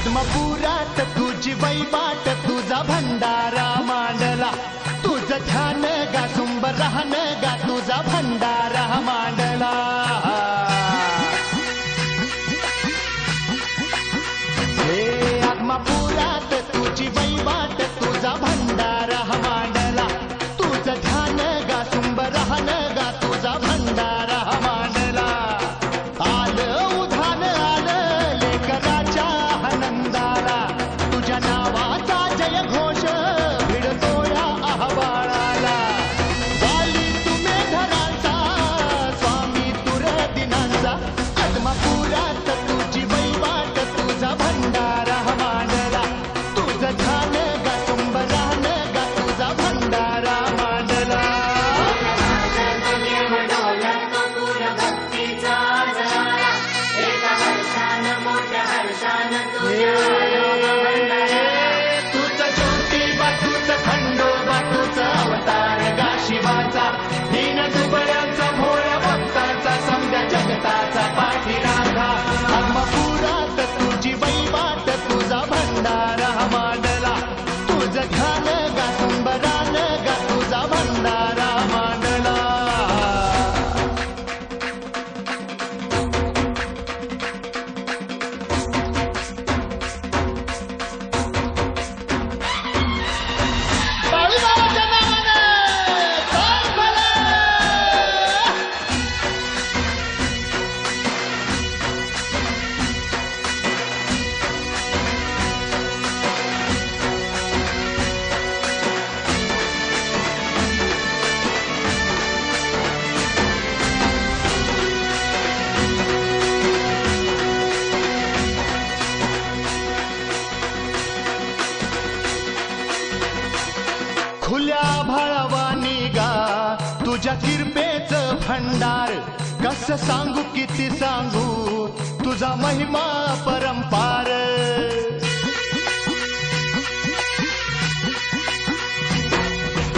आदमापुरात तुझी वैबाट तुझा भंडारा मांडला तुझं ध्यान गा सुंब राहन गा तुझा भंडारा मांडला हे आदमापुरात तुझी वैबाट तुझा भंडारा मांडला तुझं ध्यान गा सुंब राहन गा तुझा भंडारा मांडला आलं उधान आलं लेकराच्या आनंदाला तुझ्या नावाचा जय घोष भिडतो या आव्हानाला वाली तुम्ही धरांचा स्वामी तुर दिनांचा आदमापुरात तुझी वैवाट तुझा भंडारा मांडला तुझं ध्यान गा तुंब राहन गा तुझा भंडारा मांडला तुझं ज्योतिबा तुझं खंडोबा तुझं अवतार गा शिवाचा दीन दुबळ्यांचा भोळ्या भक्तांचा समद्या जगताचा पाठीराखा आदमापुरात तुझी वैवाट तुझा भंडारा मांडला तुझं ध्यान गा तुंब रान गा तुझा भंडारा मांडला बाळूमामाच्या नावानं काम भलं. खुल्या भाळवानी गा तुझ्या किरपेचं भंडार कसं सांगू किती सांगू तुझा महिमा परंपार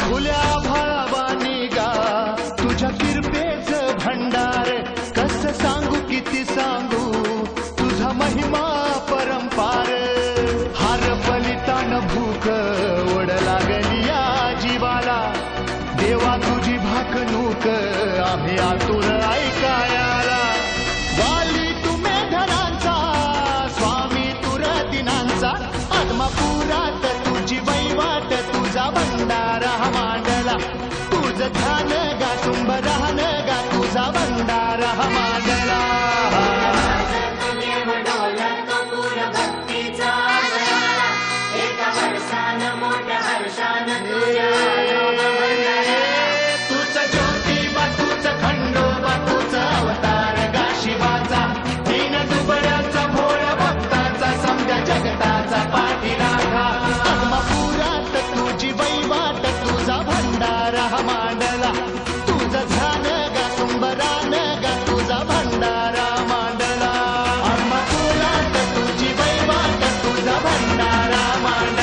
खुल्या भाळवानी गा तुझ्या किरपेचं भंडार कसं सांगू किती सांगू तुझा महिमा परंपार हार बलितान भूक ओढ लागली या जीवाला देवा तुझी भाकणूक आम्ही आतुर ऐकायाला वाली तुम्ही धरांचा स्वामी तुर दिनांचा आदमापुरात तुझी वैवाट तुझा भंडारा मांडला तुझं ध्यान गा तुंब राहन गा तुझा भंडारा मांडला तुझं ज्योतिबा तुझं खंडोबा तुझं अवतार गा शिवाचा दीन दुबळ्यांचा भोळ्या भक्तांचा समद्या जगताचा पाठीराखा आदमापुरात तुझी वैवाट तुझा भंडारा मांडला तुझं ध्यान गा तुंब रान गा तुझा भंडारा मांडला आदमापुरात तुझी वैवाट तुझा भंडारा मांडला